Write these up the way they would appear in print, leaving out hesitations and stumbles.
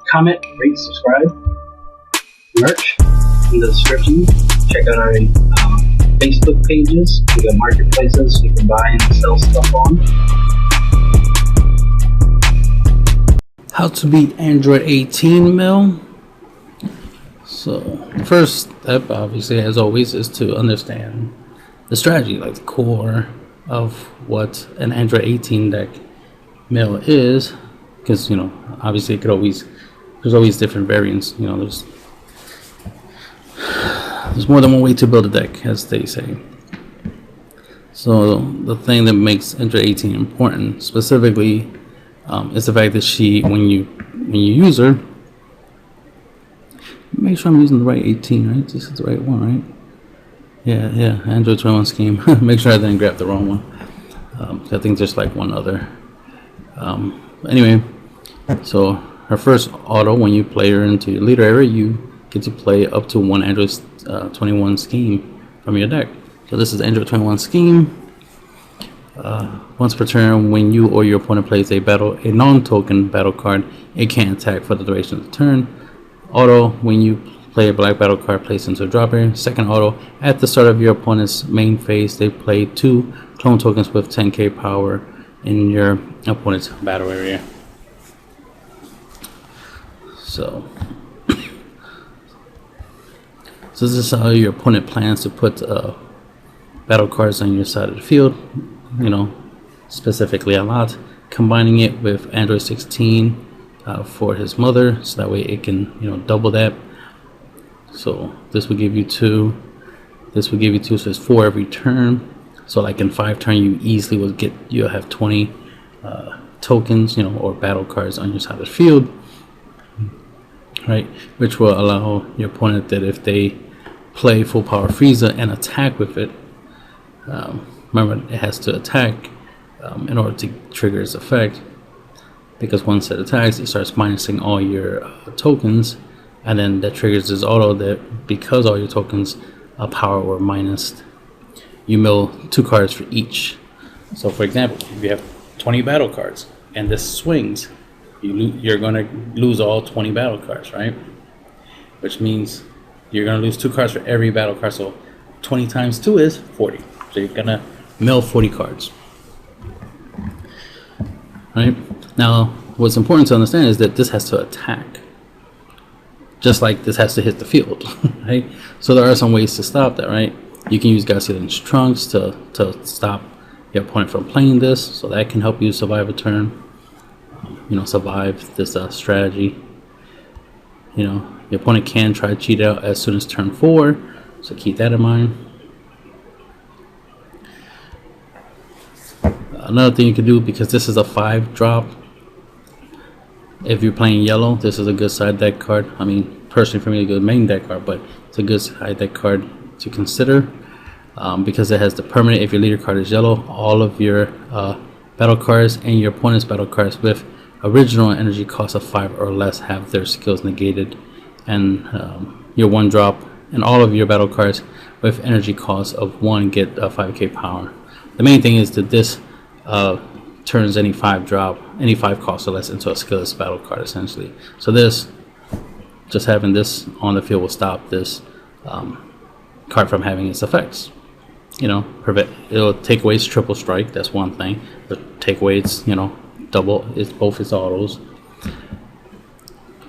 comment, rate, subscribe. Merch in the description. Check out our Facebook pages. We got marketplaces you can buy and sell stuff on. How to beat Android 18 Mill. So first step, obviously, as always, is to understand the strategy, like the core of what an Android 18 deck mill is, because obviously there's always different variants. There's more than one way to build a deck, as they say. So the thing that makes Android 18 important specifically is the fact that when you use her, make sure I'm using the right 18, right? This is the right one, right? Yeah, Android 21 scheme. Make sure I didn't grab the wrong one. I think there's like one other. Anyway, so her first auto, when you play her into your leader area, you get to play up to one Android 21 scheme from your deck. So this is Android 21 scheme. Once per turn, when you or your opponent plays a non-token battle card, it can't attack for the duration of the turn. Auto, when you play a black battle card placed into a drop area. Second auto, at the start of your opponent's main phase, they play 2 clone tokens with 10k power in your opponent's battle area. So this is how your opponent plans to put battle cards on your side of the field, specifically a lot, combining it with Android 16 for his mother, so that way it can double that. So this will give you 2, this will give you 2, so it's 4 every turn. So like in 5 turn, you'll have 20 tokens, or battle cards on your side of the field, right? Which will allow your opponent that if they play full power Frieza and attack with it, remember it has to attack in order to trigger its effect, because once it attacks, it starts minusing all your tokens, and then that triggers this auto that because all your tokens power were minused, you mill 2 cards for each. So for example, if you have 20 battle cards and this swings, you're going to lose all 20 battle cards, right? Which means you're going to lose 2 cards for every battle card. So 20 times 2 is 40. So you're going to mill 40 cards. Right? Now, what's important to understand is that this has to attack, just like this has to hit the field, right? So there are some ways to stop that, right? You can use Godzillian's Trunks to stop your opponent from playing this, so that can help you survive a turn, survive this strategy. Your opponent can try to cheat out as soon as turn 4, so keep that in mind. Another thing you can do, because this is a 5 drop, if you're playing yellow, this is a good side deck card. I mean, personally for me, a good main deck card, but it's a good side deck card to consider, because it has the permanent. If your leader card is yellow, all of your battle cards and your opponent's battle cards with original energy cost of 5 or less have their skills negated, and your 1 drop and all of your battle cards with energy cost of 1 get 5k power. The main thing is that this turns any 5 cost or less into a skillless battle card, essentially. So this, just having this on the field will stop this card from having its effects. It'll take away its triple strike. That's one thing. It'll take away its both its autos.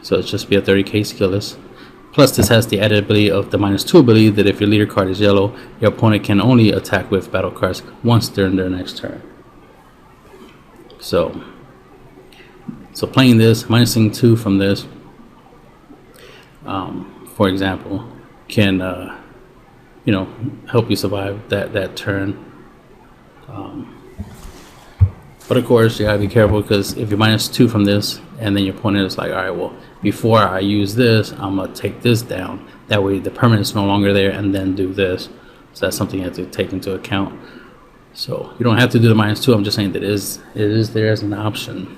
So it's just be a 30k skillless. Plus this has the added ability of the -2 ability that if your leader card is yellow, your opponent can only attack with battle cards once during their next turn. So playing this, minusing 2 from this, for example, can help you survive that turn. But of course, you gotta be careful, because if you're -2 from this, and then your opponent is like, all right, well, before I use this, I'm gonna take this down. That way, the permanent is no longer there, and then do this. So that's something you have to take into account. So you don't have to do the -2. I'm just saying that it is there as an option,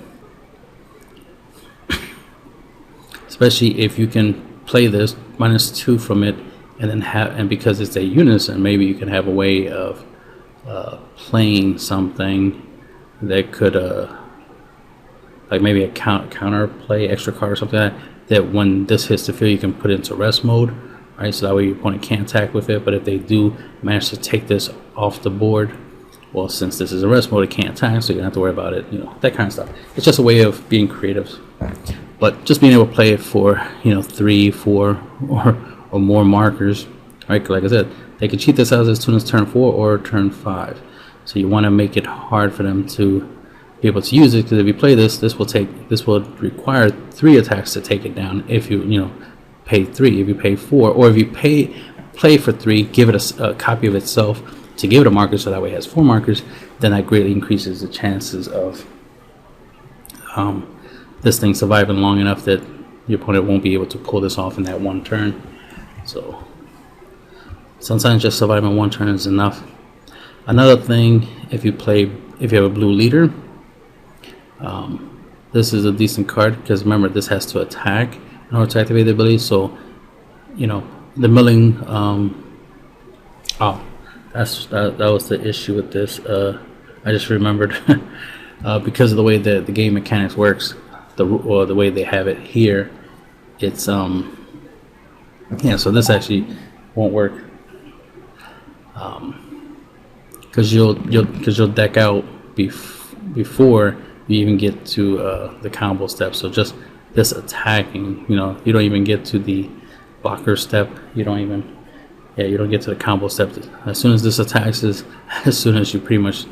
especially if you can play this -2 from it, and then and because it's a unison, maybe you can have a way of playing something that could like maybe a counter play, extra card or something like that when this hits the field, you can put it into rest mode, right? So that way your opponent can't attack with it. But if they do manage to take this off the board, well, since this is a rest mode, it can't attack, so you don't have to worry about it, that kind of stuff. It's just a way of being creative. But just being able to play it for 3, 4, or more markers, right? Like I said, they can cheat this out as soon as turn 4 or turn 5. So you want to make it hard for them to be able to use it, because if you play this will require 3 attacks to take it down. If you pay 3, if you pay 4, or if you play for 3, give it a copy of itself to give it a marker, so that way it has 4 markers, then that greatly increases the chances of this thing surviving long enough that your opponent won't be able to pull this off in that one turn. So sometimes just surviving one turn is enough. Another thing, if you have a blue leader, this is a decent card, because remember, this has to attack in order to activate the ability. So the milling, that was the issue with this. I just remembered because of the way that the game mechanics works, the way they have it here, it's so this actually won't work, because you'll deck out before you even get to the combo step. So just this attacking, you don't even get to the blocker step. You don't get to the combo step. As soon as this attacks is as soon as you pretty much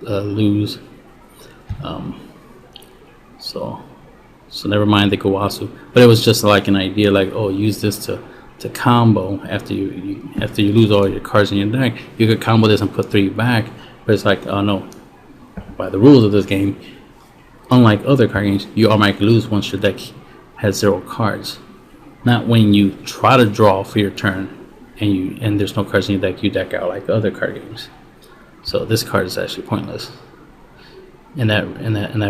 lose. So never mind the Gowasu, but it was just like an idea, like, oh, use this to combo after you lose all your cards in your deck. You could combo this and put 3 back, but it's like, oh no, by the rules of this game, unlike other card games, you automatically lose once your deck has 0 cards. Not when you try to draw for your turn and there's no cards in your deck, you deck out like other card games. So this card is actually pointless in that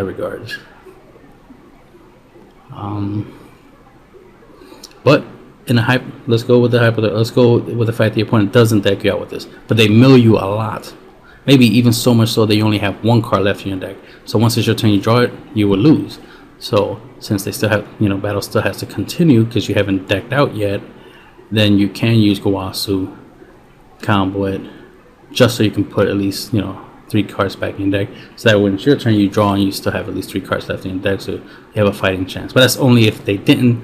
regard. But in the let's go with the fact the opponent doesn't deck you out with this, but they mill you a lot. Maybe even so much so that you only have 1 card left in your deck. So once it's your turn, you draw it, you will lose. So since they still have, battle still has to continue because you haven't decked out yet, then you can use Gowasu, combo it, just so you can put at least 3 cards back in your deck. So that when it's your turn, you draw and you still have at least 3 cards left in your deck, so you have a fighting chance. But that's only if they didn't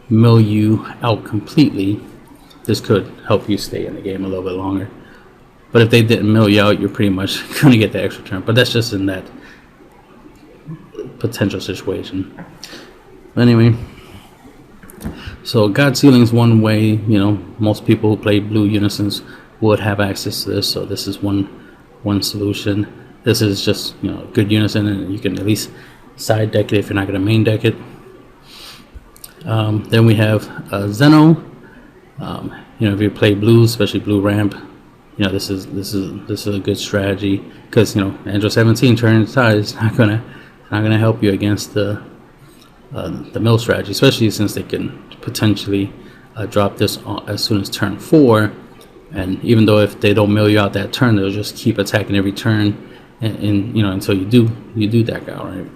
mill you out completely. This could help you stay in the game a little bit longer. But if they didn't mill you out, you're pretty much going to get the extra turn. But that's just in that potential situation. But anyway, so God Sealing is one way, most people who play blue unisons would have access to this. So this is one solution. This is just, good unison, and you can at least side deck it if you're not going to main deck it. Then we have Zeno. If you play blue, especially blue ramp, this is a good strategy, because Android 17 turn tide is not gonna help you against the mill strategy, especially since they can potentially drop this as soon as turn 4, and even though if they don't mill you out that turn, they'll just keep attacking every turn, and until you do deck out, right?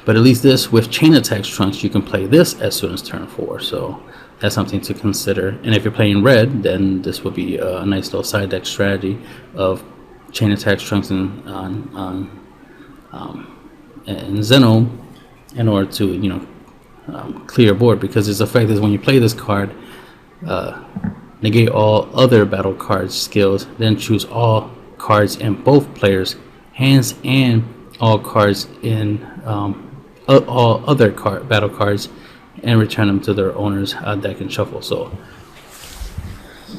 But at least this, with chain attacks trunks, you can play this as soon as turn 4. So that's something to consider. And if you're playing red, then this would be a nice little side deck strategy of chain attacks trunks and Zeno, in order to clear a board, because its effect is when you play this card, negate all other battle cards skills, then choose all cards in both players' hands and all cards in all other battle cards, and return them to their owner's deck and shuffle. So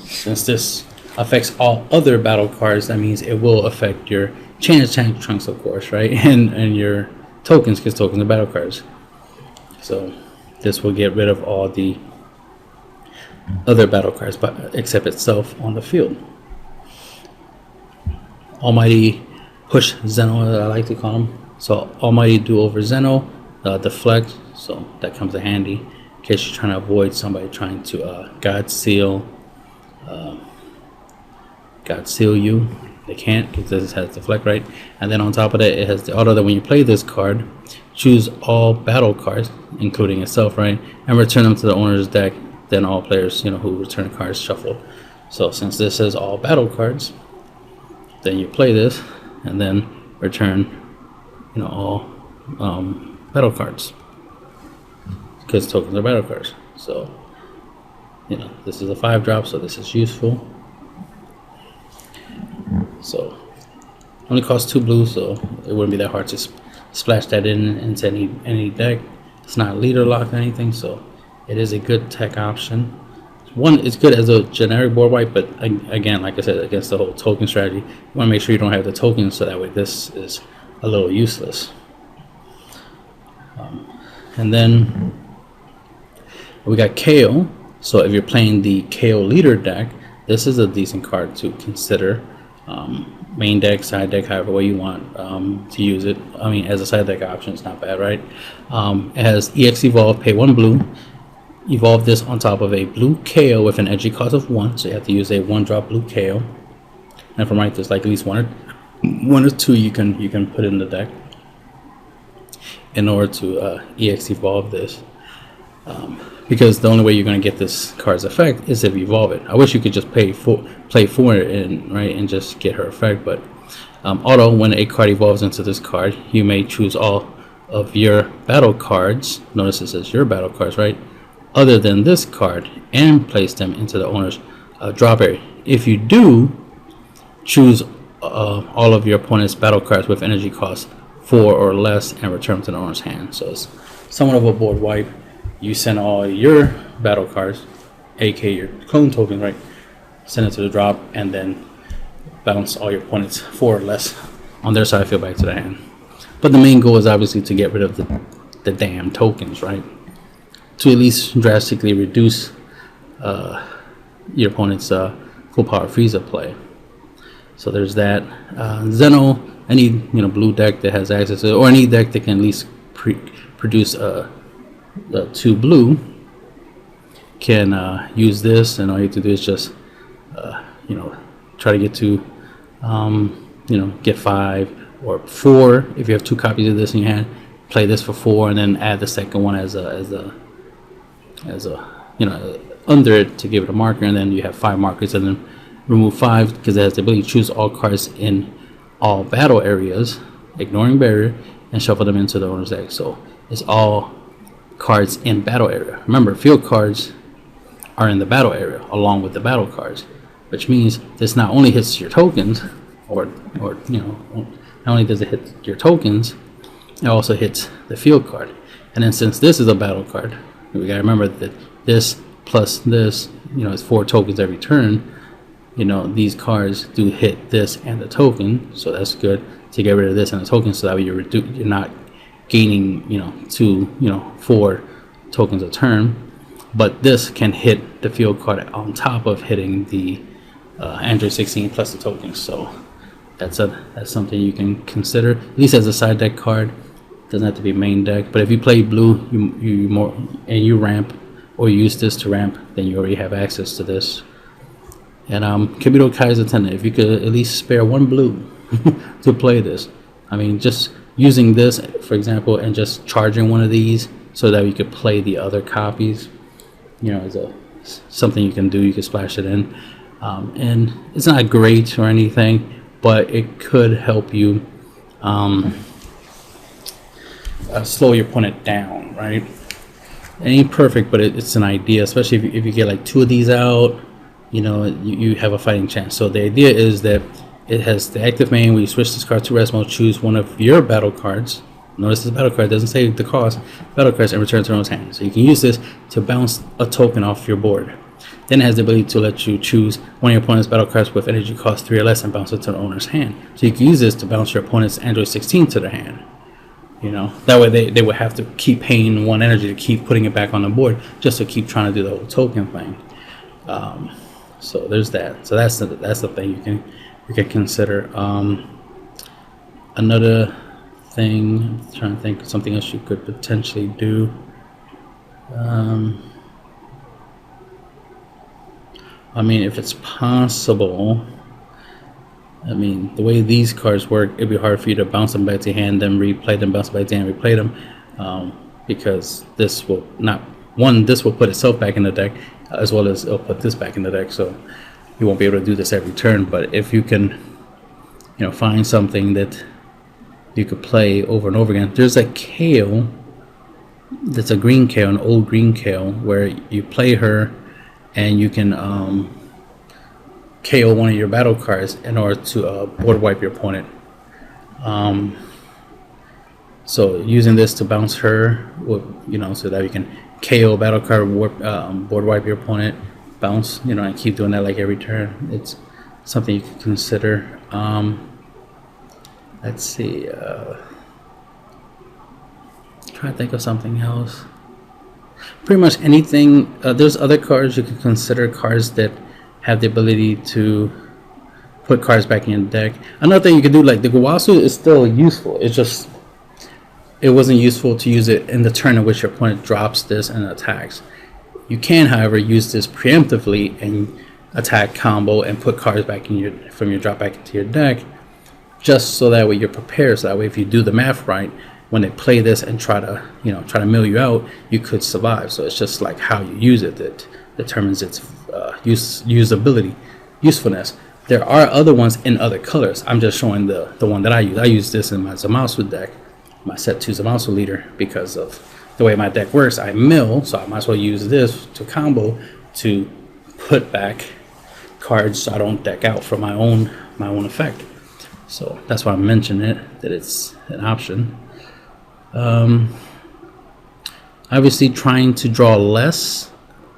since this affects all other battle cards, that means it will affect your chain attack trunks, of course, right? And your tokens, because tokens are battle cards. So this will get rid of all the other battle cards, but except itself on the field. Almighty Push Zeno, I like to call him. So Almighty Do Over Zeno, deflect, so that comes in handy in case you're trying to avoid somebody trying to God seal you. They can't because this has deflect, right? And then on top of that, it has the auto that when you play this card, choose all battle cards, including itself, right, and return them to the owner's deck. Then all players, who return cards shuffled. So since this is all battle cards, then you play this and then return, all battle cards, because tokens are battle cards. So this is a 5-drop, so this is useful. So only costs 2 blue, so it wouldn't be that hard to splash that into any deck. It's not leader lock or anything, so it is a good tech option. It's good as a generic board wipe, but again, like I said, against the whole token strategy, you want to make sure you don't have the tokens, so that way this is a little useless. And then we got KO. So if you're playing the KO leader deck, this is a decent card to consider. Main deck, side deck, however way you want to use it. I mean, as a side deck option, it's not bad, right? It has EX Evolve, pay 1 blue. Evolve this on top of a blue KO with an energy cost of 1, so you have to use a 1-drop blue KO. And from right, there's like at least one or two you can put in the deck in order to EX Evolve this. Because the only way you're going to get this card's effect is if you evolve it. I wish you could just play for it and just get her effect, but auto, when a card evolves into this card, you may choose all of your battle cards. Notice it says your battle cards, right? Other than this card, and place them into the owner's drop area. If you do, choose all of your opponent's battle cards with energy cost 4 or less and return them to the owner's hand. So it's somewhat of a board wipe. You send all your battle cards, aka your clone tokens, right? Send it to the drop, and then bounce all your opponents 4 or less on their side, field back to the hand. But the main goal is obviously to get rid of the damn tokens, right? To at least drastically reduce your opponent's full power Frieza play. So there's that. Zeno, any blue deck that has access to it, or any deck that can at least produce the 2 blue, can use this, and all you have to do is just try to get to get 5 or 4 if you have 2 copies of this in your hand. Play this for 4, and then add the second one as a under it to give it a marker, and then you have 5 markers, and then remove 5 because it has the ability to choose all cards in all battle areas, ignoring barrier, and shuffle them into the owner's deck. So it's all cards in battle area. Remember, field cards are in the battle area along with the battle cards, which means this not only hits your tokens, or not only does it hit your tokens, it also hits the field card. And then since this is a battle card, we gotta remember that this plus this, is 4 tokens every turn. These cards do hit this and the token, so that's good to get rid of this and the token, so that way you're not gaining 4 tokens a turn. But this can hit the field card on top of hitting the Android 16 plus the tokens. So that's something you can consider, at least as a side deck card. Doesn't have to be main deck, but if you play blue, you ramp or use this to ramp, then you already have access to this. And Kibito Kai's attendant, if you could at least spare 1 blue to play this, I mean, just using this, for example, and just charging one of these so that you could play the other copies, is something you can do. You can splash it in, and it's not great or anything, but it could help you slow your opponent down, right? It ain't perfect, but it's an idea, especially if you get like 2 of these out, you have a fighting chance. So the idea is that it has the active main where you switch this card to rest mode, choose one of your battle cards. Notice this battle card doesn't say the cost, battle cards, and return to one's hand. So you can use this to bounce a token off your board. Then it has the ability to let you choose one of your opponent's battle cards with energy cost 3 or less and bounce it to the owner's hand. So you can use this to bounce your opponent's Android 16 to their hand. That way they would have to keep paying 1 energy to keep putting it back on the board just to keep trying to do the whole token thing. So there's that. So that's the thing you can consider. Another thing, I'm trying to think of something else you could potentially do. I mean, if it's possible, I mean, the way these cards work, it'd be hard for you to bounce them back to your hand, then replay them, bounce back to your hand, replay them, because this will this will put itself back in the deck, as well as it'll put this back in the deck, so you won't be able to do this every turn. But if you can, you know, find something that you could play over and over again. There's a Kale that's a green Kale, an old green Kale, where you play her and you can KO one of your battle cards in order to board wipe your opponent. So using this to bounce her, you know, so that you can KO battle card, board wipe your opponent, bounce, you know, and keep doing that like every turn. It's something you can consider. Let's see. Try to think of something else. Pretty much anything. There's other cards you can consider, cards that have the ability to put cards back in your deck. Another thing you can do, like the Guasu, is still useful. It's just it wasn't useful to use it in the turn in which your opponent drops this and attacks. You can, however, use this preemptively and attack, combo, and put cards back in from your drop back into your deck, just so that way you're prepared. So that way, if you do the math right, when they play this and try to mill you out, you could survive. So it's just like how you use it that determines its usefulness. There are other ones in other colors. I'm just showing the one that I use. I use this in my Zamasu deck, my set 2 Zamasu leader, because of the way my deck works. I mill, so I might as well use this to combo to put back cards so I don't deck out for my own effect. So that's why I mentioned it, that it's an option. Obviously trying to draw less,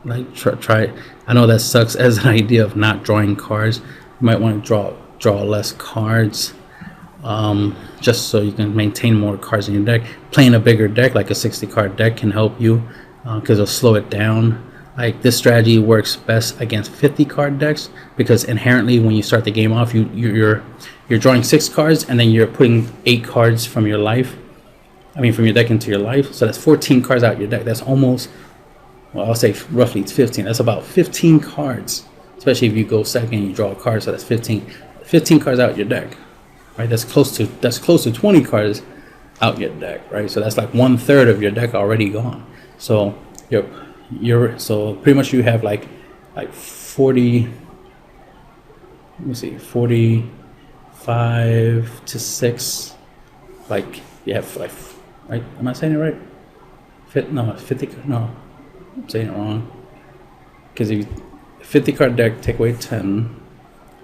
like try. I know that sucks as an idea of not drawing cards. You might want to draw less cards, just so you can maintain more cards in your deck. Playing a bigger deck, like a 60 card deck, can help you because it'll slow it down. Like this strategy works best against 50 card decks, because inherently when you start the game off, you're drawing 6 cards and then you're putting 8 cards from your life. From your deck into your life. So that's 14 cards out your deck. That's almost, well, I'll say roughly it's 15. That's about 15 cards, especially if you go second and you draw a card. So that's 15 cards out your deck, right? That's close to 20 cards out your deck, right? So that's like 1/3 of your deck already gone. So so pretty much you have like 40. Let me see, 45 to 6. Like you have like. Right? Am I saying it right? 50. No, I'm saying it wrong. Because if 50 card deck, take away 10,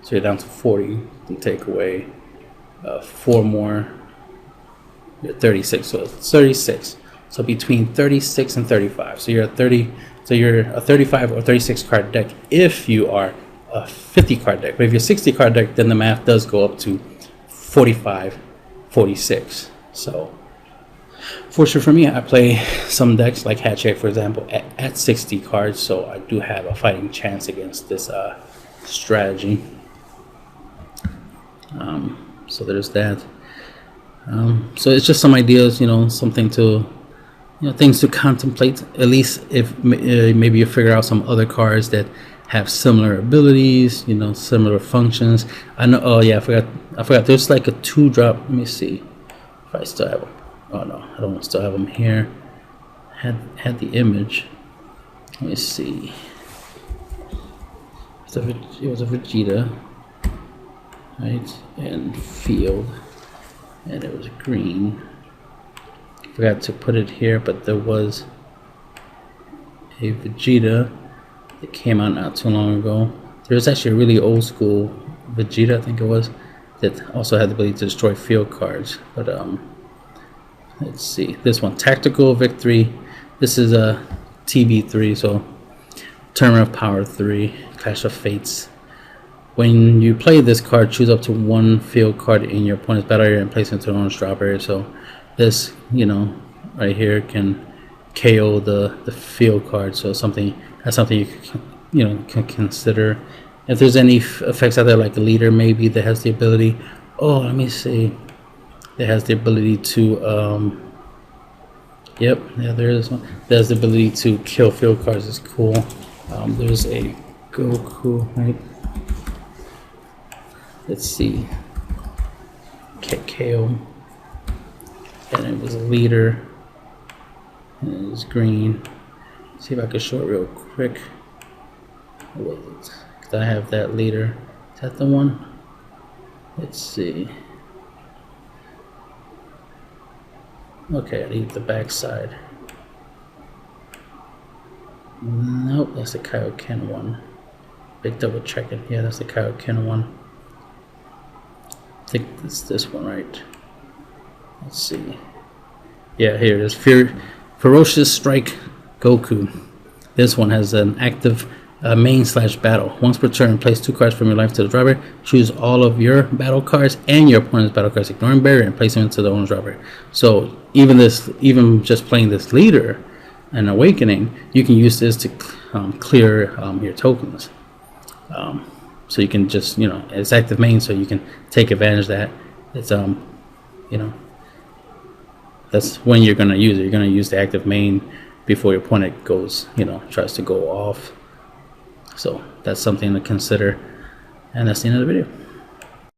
so you're down to 40. And take away 4 more, you're 36. So it's 36. So between 36 and 35. So you're a 30. So you're a 35 or 36 card deck if you are a 50 card deck. But if you're a 60 card deck, then the math does go up to 45, 46. So. Fortunately for me, I play some decks like Hatchet, for example, at 60 cards, so I do have a fighting chance against this strategy. So there's that. So it's just some ideas, something to, things to contemplate. At least if maybe you figure out some other cards that have similar abilities, similar functions. I know. Oh yeah, I forgot. There's like a 2-drop. Let me see if I still have them. Oh no, I don't still have them here. Had the image. Let me see. It was a Vegeta, right? And field, and it was green. Forgot to put it here, but there was a Vegeta that came out not too long ago. There was actually a really old school Vegeta, I think it was, that also had the ability to destroy field cards, but let's see, this one, Tactical Victory. This is a TB3, so Tournament of Power 3, Clash of Fates. When you play this card, choose up to 1 field card in your opponent's battle area and place it into an orange drop area. So this, right here can KO the field card. So that's something you can consider. If there's any effects out there, like a leader maybe that has the ability. Oh, let me see. It has the ability to there is one. There's the ability to kill field cards. It's cool. There's a Goku, right? let's see, KO, and it was a leader, and it was green. Let's see if I can show it real quick. What was it? Because I have that leader. Is that the one? Let's see. Okay, I need the back side. Nope, that's the Kaioken one. Big double check it. Yeah, that's the Kaioken one. I think it's this one, right? Let's see. Yeah, here it is. Ferocious Strike Goku. This one has an active main/battle. Once per turn, place 2 cards from your life to the dropper. Choose all of your battle cards and your opponent's battle cards, ignoring barrier, and place them into the owner's dropper. So even just playing this leader and awakening, you can use this to clear your tokens. So you can just, it's active main, so you can take advantage of that. It's that's when you're gonna use it. You're gonna use the active main before your opponent goes, tries to go off. So that's something to consider, and that's the end of the video.